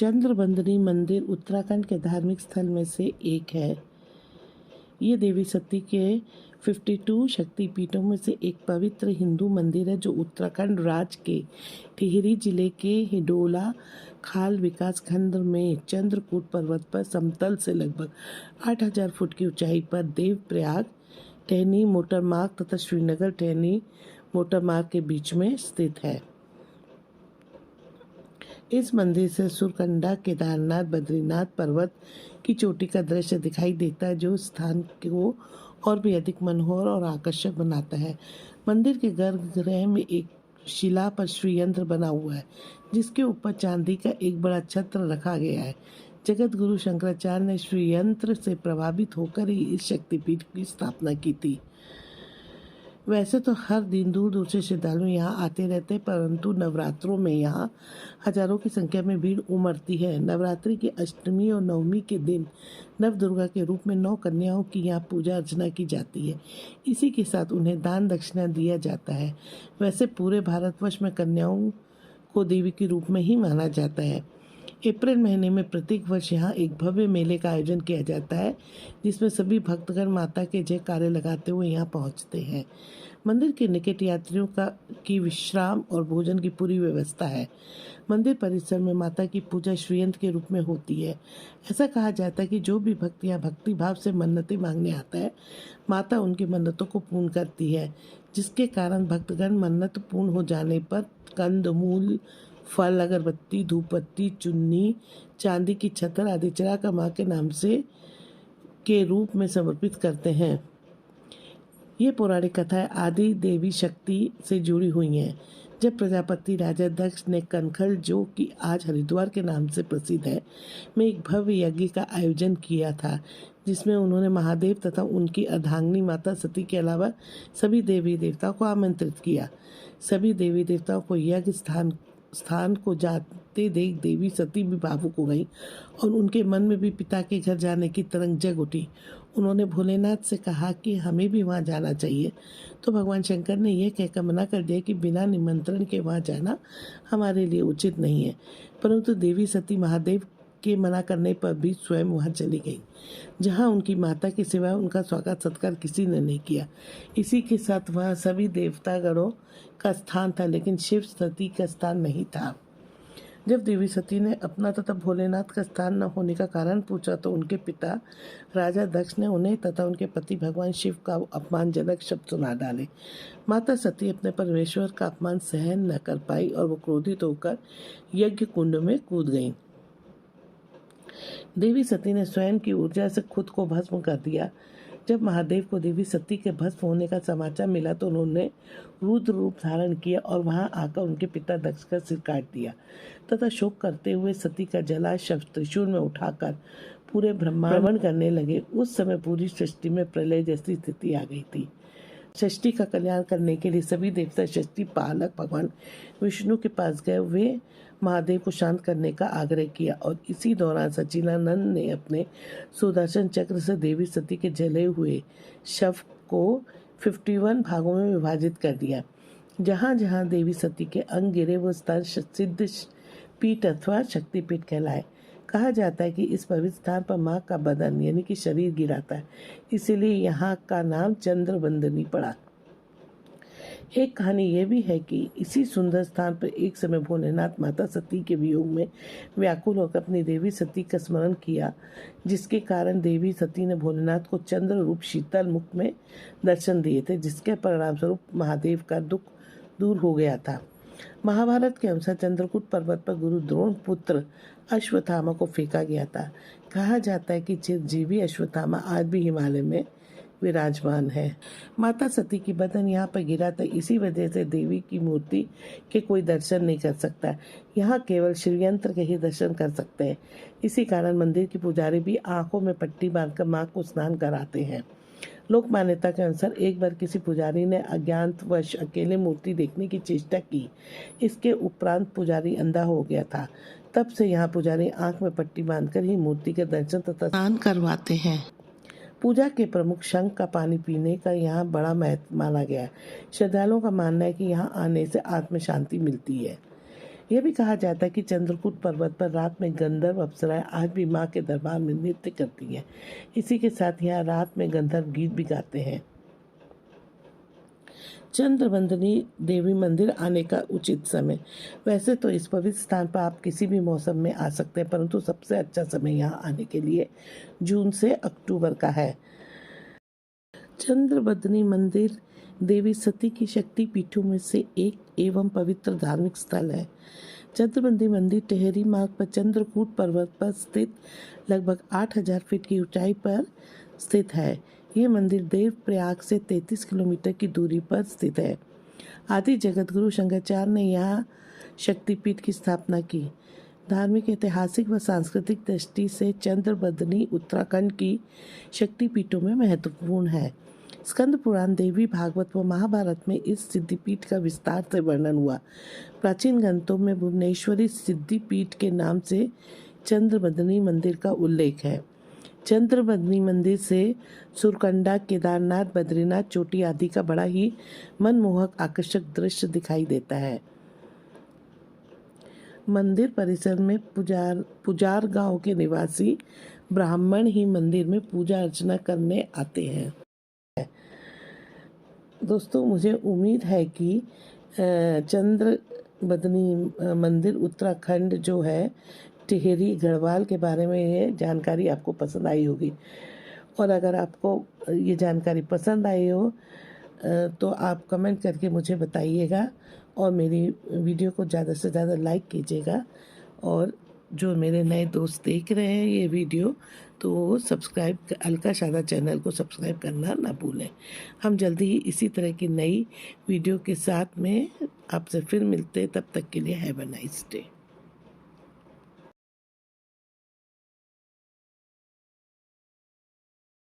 चंद्रबंदनी मंदिर उत्तराखंड के धार्मिक स्थल में से एक है। ये देवी सती के 52 शक्तिपीठों में से एक पवित्र हिंदू मंदिर है जो उत्तराखंड राज्य के टिहरी जिले के हिडोला खाल विकास खंड में चंद्रकूट पर्वत पर समतल से लगभग 8000 फुट की ऊंचाई पर देवप्रयाग टहनी मोटरमार्ग तथा श्रीनगर टहनी मोटरमार्ग के बीच में स्थित है। इस मंदिर से सुरकंडा केदारनाथ बद्रीनाथ पर्वत की चोटी का दृश्य दिखाई देता है जो स्थान को और भी अधिक मनोहर और आकर्षक बनाता है। मंदिर के गर्भगृह में एक शिला पर श्रीयंत्र बना हुआ है जिसके ऊपर चांदी का एक बड़ा छत्र रखा गया है। जगत गुरु शंकराचार्य ने श्रीयंत्र से प्रभावित होकर ही इस शक्तिपीठ की स्थापना की थी। वैसे तो हर दिन दूर दूर से श्रद्धालु यहाँ आते रहते हैं, परंतु नवरात्रों में यहाँ हजारों की संख्या में भीड़ उमड़ती है। नवरात्रि की अष्टमी और नवमी के दिन नव दुर्गा के रूप में 9 कन्याओं की यहाँ पूजा अर्चना की जाती है। इसी के साथ उन्हें दान दक्षिणा दिया जाता है। वैसे पूरे भारतवर्ष में कन्याओं को देवी के रूप में ही माना जाता है। अप्रैल महीने में प्रत्येक वर्ष यहाँ एक भव्य मेले का आयोजन किया जाता है जिसमें सभी भक्तगण माता के जयकारे लगाते हुए यहाँ पहुँचते हैं। मंदिर के निकट यात्रियों की विश्राम और भोजन की पूरी व्यवस्था है। मंदिर परिसर में माता की पूजा श्रीयंत्र के रूप में होती है। ऐसा कहा जाता है कि जो भी भक्त यहाँ भक्ति भाव से मन्नतें मांगने आता है, माता उनकी मन्नतों को पूर्ण करती है, जिसके कारण भक्तगण मन्नत पूर्ण हो जाने पर कंदमूल, फल, अगरबत्ती, धूपबत्ती, चुन्नी, चांदी की छतर आदि चढ़ाकर माँ के नाम से के रूप में समर्पित करते हैं। ये पौराणिक कथाएं आदि देवी शक्ति से जुड़ी हुई हैं। जब प्रजापति राजा दक्ष ने कनखल, जो कि आज हरिद्वार के नाम से प्रसिद्ध है, में एक भव्य यज्ञ का आयोजन किया था जिसमें उन्होंने महादेव तथा उनकी अर्धांगिनी माता सती के अलावा सभी देवी देवताओं को आमंत्रित किया। सभी देवी देवताओं को यज्ञ स्थान को जाते देख देवी सती भी भावुक हो गई और उनके मन में भी पिता के घर जाने की तरंग जग उठी। उन्होंने भोलेनाथ से कहा कि हमें भी वहाँ जाना चाहिए, तो भगवान शंकर ने यह कहकर मना कर दिया कि बिना निमंत्रण के वहाँ जाना हमारे लिए उचित नहीं है। परंतु देवी सती महादेव के मना करने पर भी स्वयं वहाँ चली गई, जहाँ उनकी माता के सिवाय उनका स्वागत सत्कार किसी ने नहीं किया। इसी के साथ वहाँ सभी देवतागणों का स्थान था, लेकिन शिव सती का स्थान नहीं था। जब देवी सती ने अपना तथा भोलेनाथ का स्थान न होने का कारण पूछा तो उनके पिता राजा दक्ष ने उन्हें तथा उनके पति भगवान शिव का अपमानजनक शब्द सुना डाले। माता सती अपने परमेश्वर का अपमान सहन न कर पाई और वो क्रोधित होकर यज्ञ कुंड में कूद गईं। देवी सती ने स्वयं की ऊर्जा से खुद को भस्म कर दिया। जब महादेव को देवी सती के भस्म होने का समाचार मिला तो उन्होंने रुद्र रूप धारण किया और वहां आकर उनके पिता दक्ष का सिर काट दिया तथा शोक करते हुए सती का जला शव त्रिशूल में उठाकर पूरे ब्रह्मांड भ्रमण करने लगे। उस समय पूरी सृष्टि में प्रलय जैसी स्थिति आ गई थी। सृष्टि का कल्याण करने के लिए सभी देवता सृष्टि पालक भगवान विष्णु के पास गए। वे महादेव को शांत करने का आग्रह किया और इसी दौरान सच्चिदानंद ने अपने सुदर्शन चक्र से देवी सती के जले हुए शव को 51 भागों में विभाजित कर दिया। जहाँ जहाँ देवी सती के अंग गिरे वो स्थान सिद्ध पीठ अथवा शक्तिपीठ कहलाए। कहा जाता है कि इस पवित्र स्थान पर माँ का बदन यानी कि शरीर गिरा था, इसीलिए यहाँ का नाम चंद्रबंदनी पड़ा। एक कहानी यह भी है कि इसी सुंदर स्थान पर एक समय भोलेनाथ माता सती के वियोग में व्याकुल होकर अपनी देवी सती का स्मरण किया, जिसके कारण देवी सती ने भोलेनाथ को चंद्र रूप शीतल मुख में दर्शन दिए थे, जिसके परिणाम स्वरूप महादेव का दुख दूर हो गया था। महाभारत के अनुसार चंद्रकूट पर्वत पर गुरु द्रोण पुत्र अश्वत्थामा को फेंका गया था। कहा जाता है कि चिरजीवी अश्वत्थामा आज भी हिमालय में विराजमान है। माता सती की बदन यहाँ पर गिरा था, इसी वजह से देवी की मूर्ति के कोई दर्शन नहीं कर सकता। यहाँ केवल श्रीयंत्र के ही दर्शन कर सकते हैं। इसी कारण मंदिर के पुजारी भी आंखों में पट्टी बांधकर माँ को स्नान कराते हैं। लोक मान्यता के अनुसार एक बार किसी पुजारी ने अज्ञातवश अकेले मूर्ति देखने की चेष्टा की। इसके उपरांत पुजारी अंधा हो गया था। तब से यहाँ पुजारी आंख में पट्टी बांधकर ही मूर्ति के दर्शन तथा स्नान करवाते हैं। पूजा के प्रमुख शंख का पानी पीने का यहाँ बड़ा महत्व माना गया है। श्रद्धालुओं का मानना है कि यहाँ आने से आत्म शांति मिलती है। यह भी कहा जाता है कि चंद्रकूट पर्वत पर रात में गंधर्व अप्सराएं आज भी माँ के दरबार में नृत्य करती हैं। इसी के साथ यहाँ रात में गंधर्व गीत भी गाते हैं। चंद्रबंदनी देवी मंदिर आने का उचित समय। वैसे तो इस पवित्र स्थान पर आप किसी भी मौसम में आ सकते हैं, परंतु सबसे अच्छा समय यहाँ आने के लिए जून से अक्टूबर का है। चंद्रबंदनी मंदिर देवी सती की शक्ति पीठों में से एक एवं पवित्र धार्मिक स्थल है। चंद्रबंदनी मंदिर टेहरी मार्ग पर चंद्रकूट पर्वत पर स्थित लगभग 8000 फीट की ऊंचाई पर स्थित है। ये मंदिर देवप्रयाग से 33 किलोमीटर की दूरी पर स्थित है। आदि जगतगुरु शंकराचार्य ने यहाँ शक्तिपीठ की स्थापना की। धार्मिक, ऐतिहासिक व सांस्कृतिक दृष्टि से चंद्रबंदनी उत्तराखंड की शक्तिपीठों में महत्वपूर्ण है। स्कंद पुराण, देवी भागवत व महाभारत में इस सिद्धिपीठ का विस्तार से वर्णन हुआ। प्राचीन ग्रंथों में भुवनेश्वरी सिद्धिपीठ के नाम से चंद्रबंदनी मंदिर का उल्लेख है। चंद्रबंदनी मंदिर से सुरकंडा, केदारनाथ, बद्रीनाथ चोटी आदि का बड़ा ही मनमोहक आकर्षक दृश्य दिखाई देता है। मंदिर परिसर में पुजार गांव के निवासी ब्राह्मण ही मंदिर में पूजा अर्चना करने आते हैं। दोस्तों, मुझे उम्मीद है कि चंद्रबंदनी मंदिर उत्तराखंड जो है टिहरी गढ़वाल के बारे में ये जानकारी आपको पसंद आई होगी। और अगर आपको ये जानकारी पसंद आई हो तो आप कमेंट करके मुझे बताइएगा और मेरी वीडियो को ज़्यादा से ज़्यादा लाइक कीजिएगा। और जो मेरे नए दोस्त देख रहे हैं ये वीडियो, तो वो सब्सक्राइब, अलका शादा चैनल को सब्सक्राइब करना ना भूलें। हम जल्दी ही इसी तरह की नई वीडियो के साथ में आपसे फिर मिलते हैं। तब तक के लिए हैव अ नाइस डे।